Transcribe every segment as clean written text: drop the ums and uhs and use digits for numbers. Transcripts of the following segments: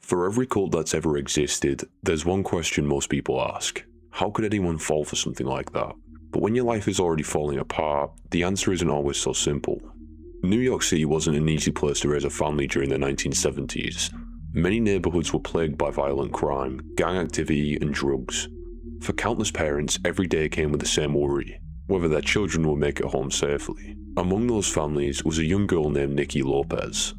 For every cult that's ever existed, there's one question most people ask. How could anyone fall for something like that? But when your life is already falling apart, the answer isn't always so simple. New York City wasn't an easy place to raise a family during the 1970s. Many neighborhoods were plagued by violent crime, gang activity, and drugs. For countless parents, every day came with the same worry, whether their children will make it home safely. Among those families was a young girl named Nikki Lopez.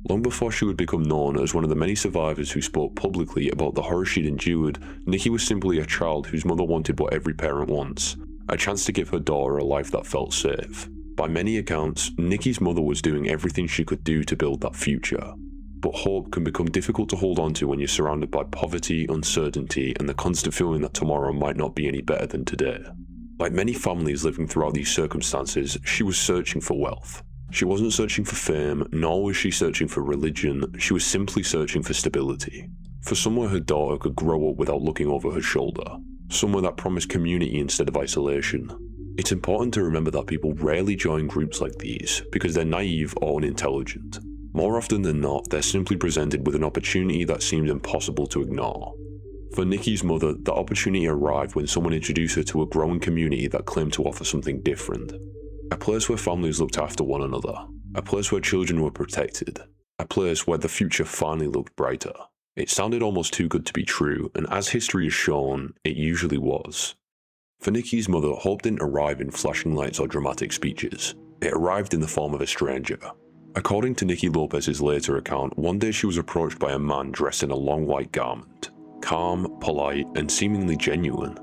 Long before she would become known as one of the many survivors who spoke publicly about the horror she'd endured, Nikki was simply a child whose mother wanted what every parent wants, a chance to give her daughter a life that felt safe. By many accounts, Nikki's mother was doing everything she could do to build that future. But hope can become difficult to hold on to when you're surrounded by poverty, uncertainty, and the constant feeling that tomorrow might not be any better than today. Like many families living throughout these circumstances, she was searching for wealth. She wasn't searching for fame, nor was she searching for religion, she was simply searching for stability. For somewhere her daughter could grow up without looking over her shoulder. Somewhere that promised community instead of isolation. It's important to remember that people rarely join groups like these because they're naive or unintelligent. More often than not, they're simply presented with an opportunity that seems impossible to ignore. For Nikki's mother, the opportunity arrived when someone introduced her to a growing community that claimed to offer something different. A place where families looked after one another. A place where children were protected. A place where the future finally looked brighter. It sounded almost too good to be true, and as history has shown, it usually was. For Nikki's mother, hope didn't arrive in flashing lights or dramatic speeches. It arrived in the form of a stranger. According to Nikki Lopez's later account, one day she was approached by a man dressed in a long white garment. Calm, polite, and seemingly genuine.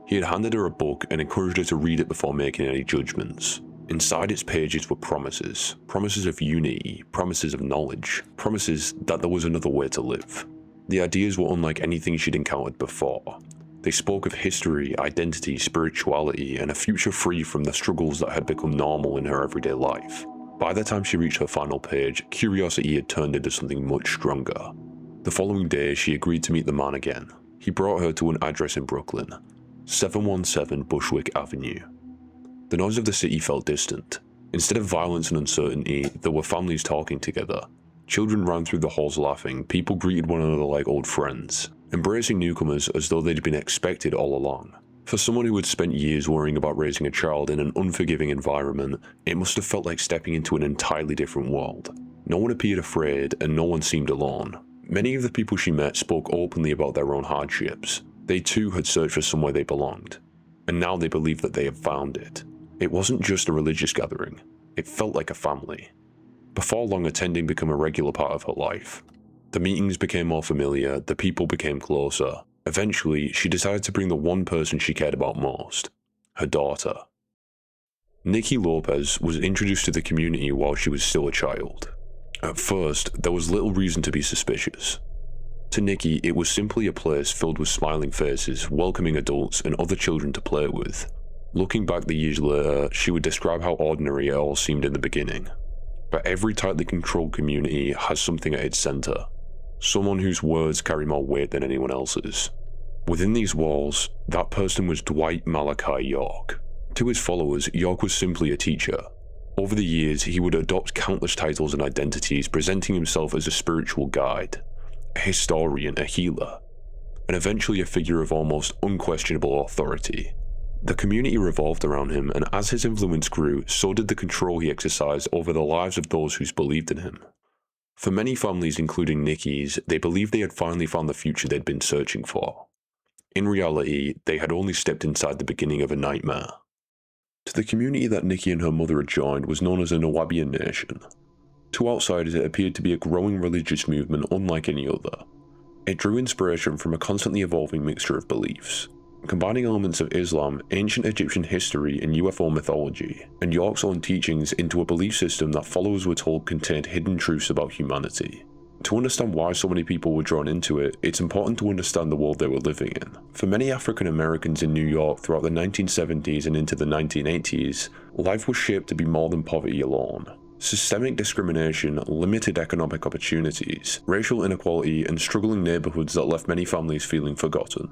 He had handed her a book and encouraged her to read it before making any judgments. Inside its pages were promises. Promises of unity, promises of knowledge, promises that there was another way to live. The ideas were unlike anything she'd encountered before. They spoke of history, identity, spirituality, and a future free from the struggles that had become normal in her everyday life. By the time she reached her final page, curiosity had turned into something much stronger. The following day, she agreed to meet the man again. He brought her to an address in Brooklyn, 717 Bushwick Avenue. The noise of the city felt distant. Instead of violence and uncertainty, there were families talking together. Children ran through the halls laughing, people greeted one another like old friends, embracing newcomers as though they'd been expected all along. For someone who had spent years worrying about raising a child in an unforgiving environment, it must have felt like stepping into an entirely different world. No one appeared afraid, and no one seemed alone. Many of the people she met spoke openly about their own hardships. They too had searched for somewhere they belonged, and now they believed that they had found it. It wasn't just a religious gathering, it felt like a family. Before long, attending became a regular part of her life. The meetings became more familiar, the people became closer. Eventually, she decided to bring the one person she cared about most, her daughter. Nikki Lopez was introduced to the community while she was still a child. At first, there was little reason to be suspicious. To Nikki, it was simply a place filled with smiling faces, welcoming adults, and other children to play with. Looking back the years later, she would describe how ordinary it all seemed in the beginning. But every tightly controlled community has something at its center. Someone whose words carry more weight than anyone else's. Within these walls, that person was Dwight Malachi York. To his followers, York was simply a teacher. Over the years, he would adopt countless titles and identities, presenting himself as a spiritual guide, a historian, a healer, and eventually a figure of almost unquestionable authority. The community revolved around him, and as his influence grew, so did the control he exercised over the lives of those who believed in him. For many families, including Nikki's, they believed they had finally found the future they'd been searching for. In reality, they had only stepped inside the beginning of a nightmare. To the community that Nikki and her mother had joined was known as the Nuwaubian Nation. To outsiders, it appeared to be a growing religious movement unlike any other. It drew inspiration from a constantly evolving mixture of beliefs, combining elements of Islam, ancient Egyptian history, and UFO mythology, and York's own teachings into a belief system that followers were told contained hidden truths about humanity. To understand why so many people were drawn into it, it's important to understand the world they were living in. For many African Americans in New York throughout the 1970s and into the 1980s, life was shaped to be more than poverty alone. Systemic discrimination, limited economic opportunities, racial inequality, and struggling neighborhoods that left many families feeling forgotten.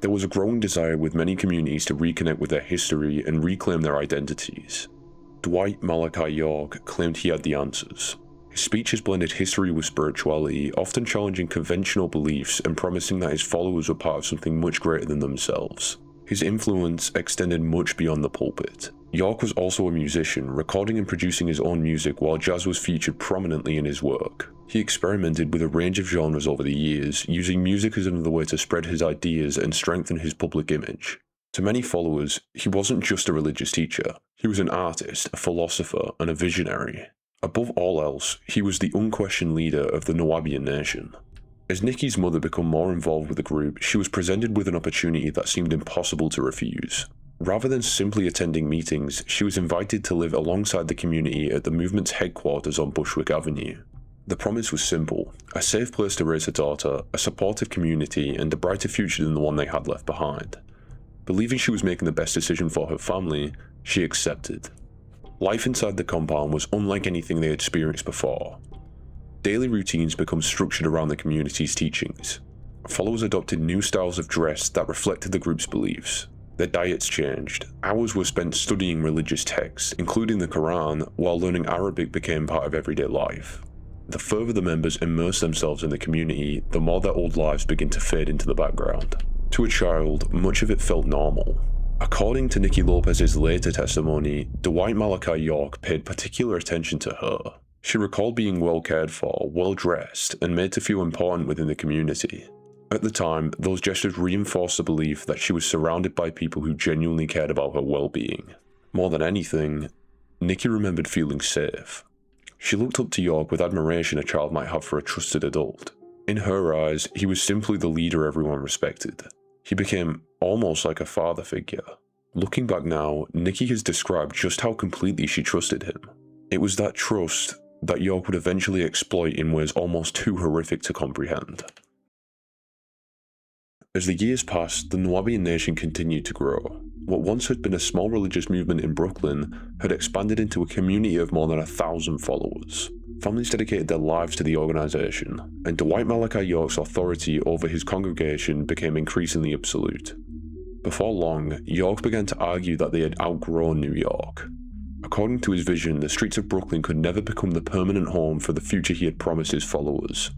There was a growing desire with many communities to reconnect with their history and reclaim their identities. Dwight Malachi York claimed he had the answers. His speeches blended history with spirituality, often challenging conventional beliefs and promising that his followers were part of something much greater than themselves. His influence extended much beyond the pulpit. York was also a musician, recording and producing his own music while jazz was featured prominently in his work. He experimented with a range of genres over the years, using music as another way to spread his ideas and strengthen his public image. To many followers, he wasn't just a religious teacher. He was an artist, a philosopher, and a visionary. Above all else, he was the unquestioned leader of the Nuwaubian Nation. As Nikki's mother became more involved with the group, she was presented with an opportunity that seemed impossible to refuse. Rather than simply attending meetings, she was invited to live alongside the community at the movement's headquarters on Bushwick Avenue. The promise was simple: a safe place to raise her daughter, a supportive community, and a brighter future than the one they had left behind. Believing she was making the best decision for her family, she accepted. Life inside the compound was unlike anything they had experienced before. Daily routines became structured around the community's teachings. Followers adopted new styles of dress that reflected the group's beliefs. Their diets changed. Hours were spent studying religious texts, including the Quran, while learning Arabic became part of everyday life. The further the members immersed themselves in the community, the more their old lives began to fade into the background. To a child, much of it felt normal. According to Nikki Lopez's later testimony, Dwight Malachi York paid particular attention to her. She recalled being well cared for, well dressed, and made to feel important within the community. At the time, those gestures reinforced the belief that she was surrounded by people who genuinely cared about her well-being. More than anything, Nikki remembered feeling safe. She looked up to York with admiration a child might have for a trusted adult. In her eyes, he was simply the leader everyone respected. He became almost like a father figure. Looking back now, Nikki has described just how completely she trusted him. It was that trust that York would eventually exploit in ways almost too horrific to comprehend. As the years passed, the Nuwaubian Nation continued to grow. What once had been a small religious movement in Brooklyn had expanded into a community of more than 1,000 followers. Families dedicated their lives to the organization, and Dwight Malachi York's authority over his congregation became increasingly absolute. Before long, York began to argue that they had outgrown New York. According to his vision, the streets of Brooklyn could never become the permanent home for the future he had promised his followers.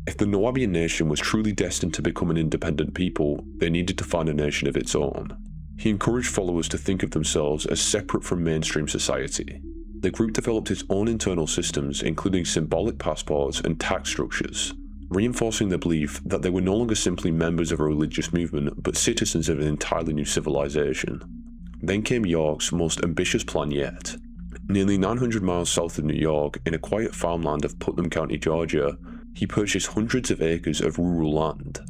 If the Nuwaubian Nation was truly destined to become an independent people, they needed to find a nation of its own. He encouraged followers to think of themselves as separate from mainstream society. The group developed its own internal systems, including symbolic passports and tax structures, reinforcing the belief that they were no longer simply members of a religious movement, but citizens of an entirely new civilization. Then came York's most ambitious plan yet. Nearly 900 miles south of New York, in a quiet farmland of Putnam County, Georgia, he purchased hundreds of acres of rural land.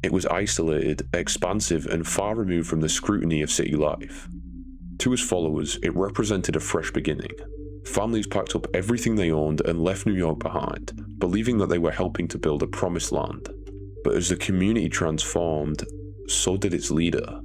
It was isolated, expansive, and far removed from the scrutiny of city life. To his followers, it represented a fresh beginning. Families packed up everything they owned and left New York behind, believing that they were helping to build a promised land. But as the community transformed, so did its leader.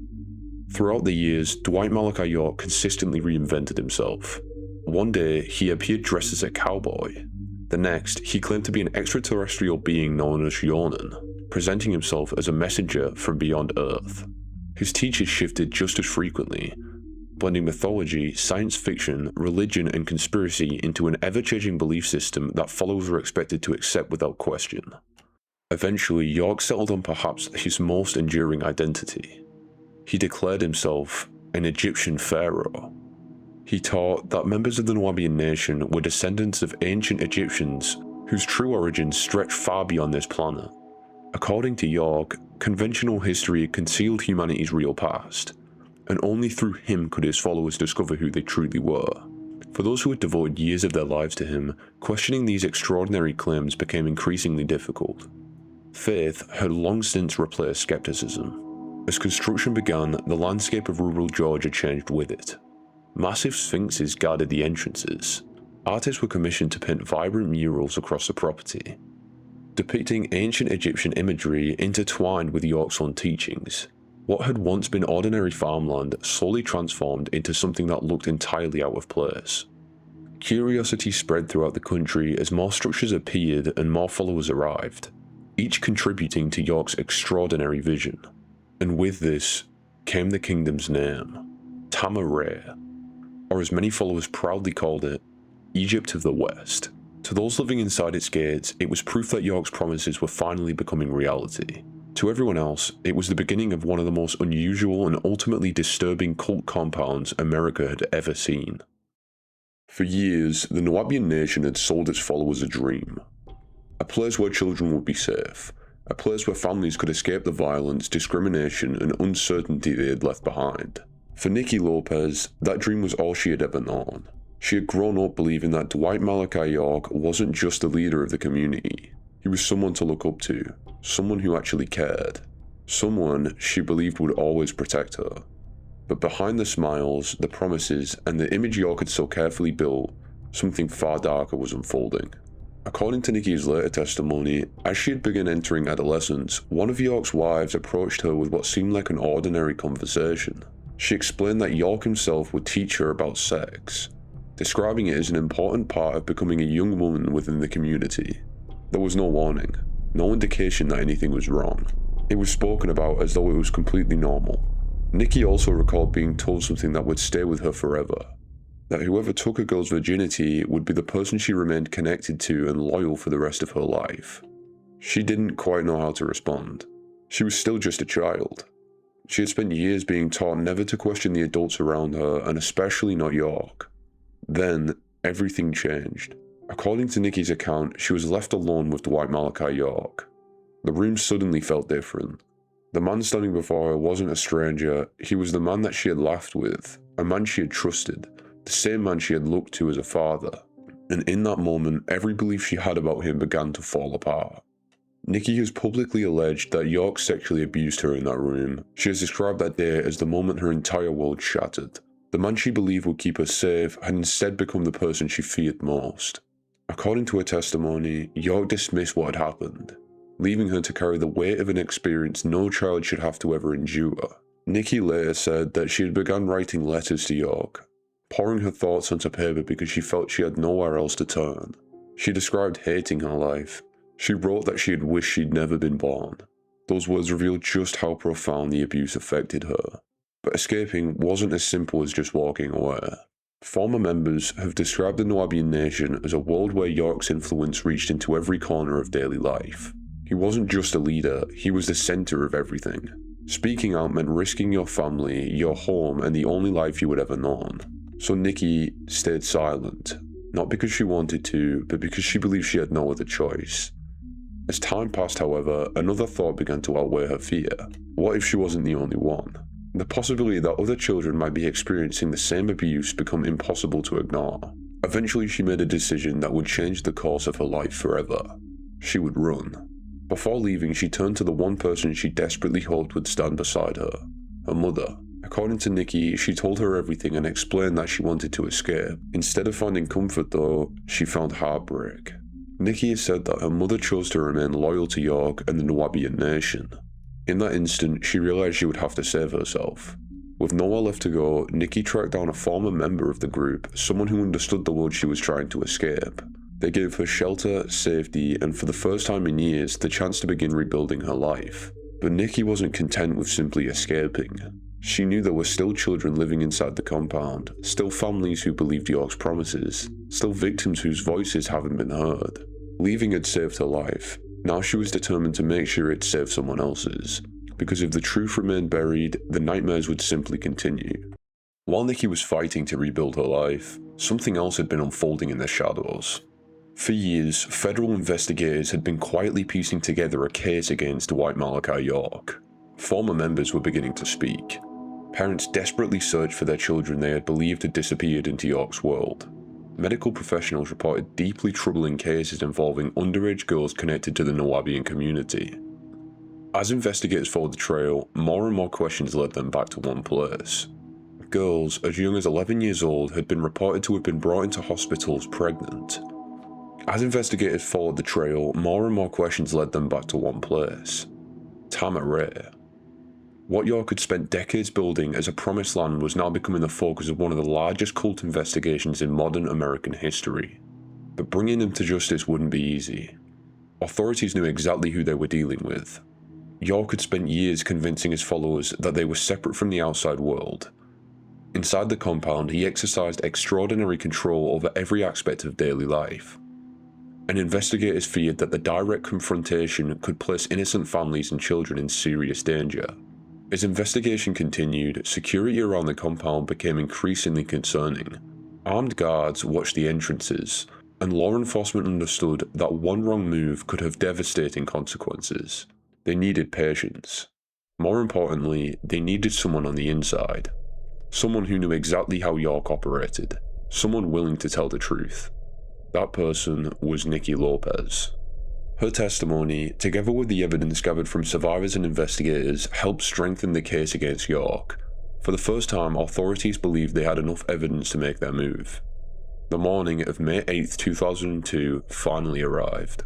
Throughout the years, Dwight Malachi York consistently reinvented himself. One day, he appeared dressed as a cowboy. The next, he claimed to be an extraterrestrial being known as Yonan, presenting himself as a messenger from beyond Earth. His teachings shifted just as frequently, blending mythology, science fiction, religion, and conspiracy into an ever-changing belief system that followers were expected to accept without question. Eventually, York settled on perhaps his most enduring identity. He declared himself an Egyptian pharaoh. He taught that members of the Nuwaubian Nation were descendants of ancient Egyptians whose true origins stretched far beyond this planet. According to York, conventional history concealed humanity's real past, and only through him could his followers discover who they truly were. For those who had devoted years of their lives to him, questioning these extraordinary claims became increasingly difficult. Faith had long since replaced skepticism. As construction began, the landscape of rural Georgia changed with it. Massive sphinxes guarded the entrances. Artists were commissioned to paint vibrant murals across the property, depicting ancient Egyptian imagery intertwined with York's own teachings. What had once been ordinary farmland slowly transformed into something that looked entirely out of place. Curiosity spread throughout the country as more structures appeared and more followers arrived, each contributing to York's extraordinary vision. And with this came the kingdom's name, Tama-Re, or as many followers proudly called it, Egypt of the West. To those living inside its gates, it was proof that York's promises were finally becoming reality. To everyone else, it was the beginning of one of the most unusual and ultimately disturbing cult compounds America had ever seen. For years, the Nuwaubian Nation had sold its followers a dream. A place where children would be safe. A place where families could escape the violence, discrimination, and uncertainty they had left behind. For Nikki Lopez, that dream was all she had ever known. She had grown up believing that Dwight Malachi York wasn't just a leader of the community. He was someone to look up to, someone who actually cared, someone she believed would always protect her. But behind the smiles, the promises, and the image York had so carefully built, something far darker was unfolding. According to Nikki's later testimony, as she had begun entering adolescence, one of York's wives approached her with what seemed like an ordinary conversation. She explained that York himself would teach her about sex, describing it as an important part of becoming a young woman within the community. There was no warning, no indication that anything was wrong. It was spoken about as though it was completely normal. Nikki also recalled being told something that would stay with her forever, that whoever took a girl's virginity would be the person she remained connected to and loyal for the rest of her life. She didn't quite know how to respond. She was still just a child. She had spent years being taught never to question the adults around her, and especially not York. Then, everything changed. According to Nikki's account, she was left alone with Dwight Malachi York. The room suddenly felt different. The man standing before her wasn't a stranger, he was the man that she had laughed with, a man she had trusted, the same man she had looked to as a father. And in that moment, every belief she had about him began to fall apart. Nikki has publicly alleged that York sexually abused her in that room. She has described that day as the moment her entire world shattered. The man she believed would keep her safe had instead become the person she feared most. According to her testimony, York dismissed what had happened, leaving her to carry the weight of an experience no child should have to ever endure. Nikki later said that she had begun writing letters to York, pouring her thoughts onto paper because she felt she had nowhere else to turn. She described hating her life. She wrote that she had wished she'd never been born. Those words revealed just how profound the abuse affected her. But escaping wasn't as simple as just walking away. Former members have described the Nuwaubian Nation as a world where York's influence reached into every corner of daily life. He wasn't just a leader, he was the center of everything. Speaking out meant risking your family, your home, and the only life you had ever known. So Nikki stayed silent, not because she wanted to, but because she believed she had no other choice. As time passed, however, another thought began to outweigh her fear. What if she wasn't the only one? The possibility that other children might be experiencing the same abuse became impossible to ignore. Eventually, she made a decision that would change the course of her life forever. She would run. Before leaving, she turned to the one person she desperately hoped would stand beside her, her mother. According to Nikki, she told her everything and explained that she wanted to escape. Instead of finding comfort though, she found heartbreak. Nikki has said that her mother chose to remain loyal to York and the Nuwaubian Nation. In that instant, she realized she would have to save herself. With nowhere left to go, Nikki tracked down a former member of the group, someone who understood the world she was trying to escape. They gave her shelter, safety, and for the first time in years, the chance to begin rebuilding her life. But Nikki wasn't content with simply escaping. She knew there were still children living inside the compound, still families who believed York's promises, still victims whose voices haven't been heard. Leaving had saved her life. Now she was determined to make sure it saved someone else's, because if the truth remained buried, the nightmares would simply continue. While Nikki was fighting to rebuild her life, something else had been unfolding in the shadows. For years, federal investigators had been quietly piecing together a case against Dwight Malachi York. Former members were beginning to speak. Parents desperately searched for their children they had believed had disappeared into York's world. Medical professionals reported deeply troubling cases involving underage girls connected to the Nuwaubian community. As investigators followed the trail, more and more questions led them back to one place. Girls as young as 11 years old had been reported to have been brought into hospitals pregnant. As investigators followed the trail, more and more questions led them back to one place: Tama-Re. What York had spent decades building as a promised land was now becoming the focus of one of the largest cult investigations in modern American history. But bringing them to justice wouldn't be easy. Authorities knew exactly who they were dealing with. York had spent years convincing his followers that they were separate from the outside world. Inside the compound, he exercised extraordinary control over every aspect of daily life. and investigators feared that the direct confrontation could place innocent families and children in serious danger. As investigation continued, security around the compound became increasingly concerning. Armed guards watched the entrances, and law enforcement understood that one wrong move could have devastating consequences. They needed patience. More importantly, they needed someone on the inside. Someone who knew exactly how York operated. Someone willing to tell the truth. That person was Nikki Lopez. Her testimony, together with the evidence gathered from survivors and investigators, helped strengthen the case against York. For the first time, authorities believed they had enough evidence to make their move. The morning of May 8, 2002 finally arrived.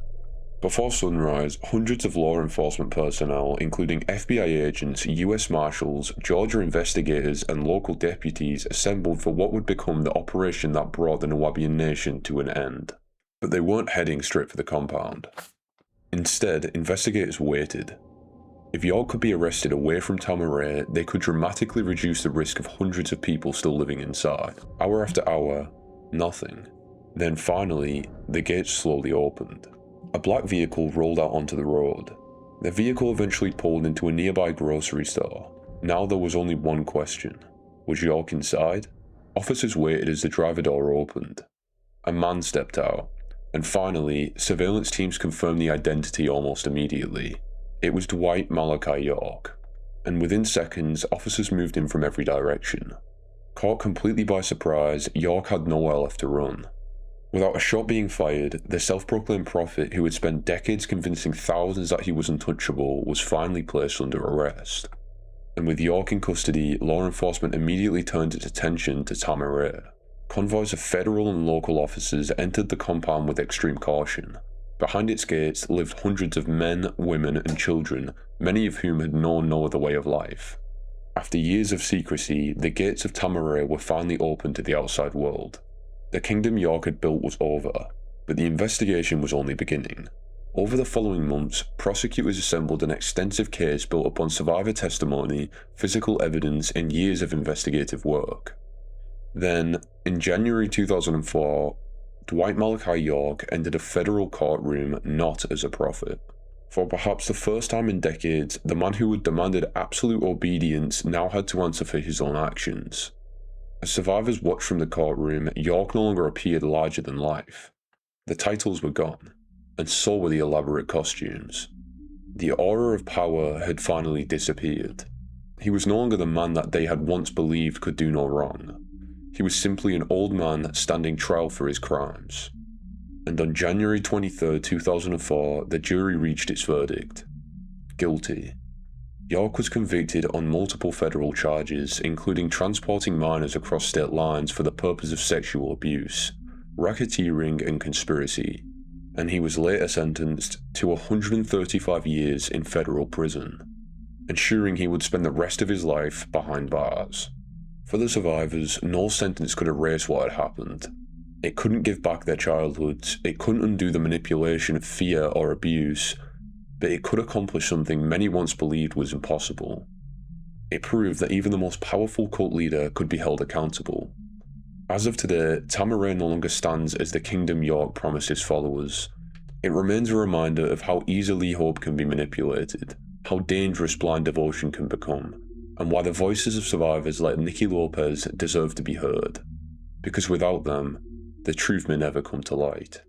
Before sunrise, hundreds of law enforcement personnel, including FBI agents, US Marshals, Georgia investigators, and local deputies, assembled for what would become the operation that brought the Nuwaubian Nation to an end. But they weren't heading straight for the compound. Instead, investigators waited. If York could be arrested away from Tama-Re, they could dramatically reduce the risk of hundreds of people still living inside. Hour after hour, nothing. Then finally, the gates slowly opened. A black vehicle rolled out onto the road. The vehicle eventually pulled into a nearby grocery store. Now there was only one question. Was York inside? Officers waited as the driver door opened. A man stepped out. And finally, surveillance teams confirmed the identity almost immediately. It was Dwight Malachi York. And within seconds, officers moved in from every direction. Caught completely by surprise, York had nowhere left to run. Without a shot being fired, the self-proclaimed prophet who had spent decades convincing thousands that he was untouchable was finally placed under arrest. And with York in custody, law enforcement immediately turned its attention to Tama-Re. Convoys of federal and local officers entered the compound with extreme caution. Behind its gates lived hundreds of men, women, and children, many of whom had known no other way of life. After years of secrecy, the gates of Tama-Re were finally opened to the outside world. The kingdom York had built was over, but the investigation was only beginning. Over the following months, prosecutors assembled an extensive case built upon survivor testimony, physical evidence, and years of investigative work. Then, in January 2004, Dwight Malachi York entered a federal courtroom not as a prophet. For perhaps the first time in decades, the man who had demanded absolute obedience now had to answer for his own actions. As survivors watched from the courtroom, York no longer appeared larger than life. The titles were gone, and so were the elaborate costumes. The aura of power had finally disappeared. He was no longer the man that they had once believed could do no wrong. He was simply an old man standing trial for his crimes. And on January 23, 2004, the jury reached its verdict. Guilty. York was convicted on multiple federal charges, including transporting minors across state lines for the purpose of sexual abuse, racketeering, and conspiracy, and he was later sentenced to 135 years in federal prison, ensuring he would spend the rest of his life behind bars. For the survivors, no sentence could erase what had happened. It couldn't give back their childhoods, it couldn't undo the manipulation of fear or abuse, but it could accomplish something many once believed was impossible. It proved that even the most powerful cult leader could be held accountable. As of today, Tama-Re no longer stands as the kingdom York promised his followers. It remains a reminder of how easily hope can be manipulated, how dangerous blind devotion can become, and why the voices of survivors like Nikki Lopez deserve to be heard. Because without them, the truth may never come to light.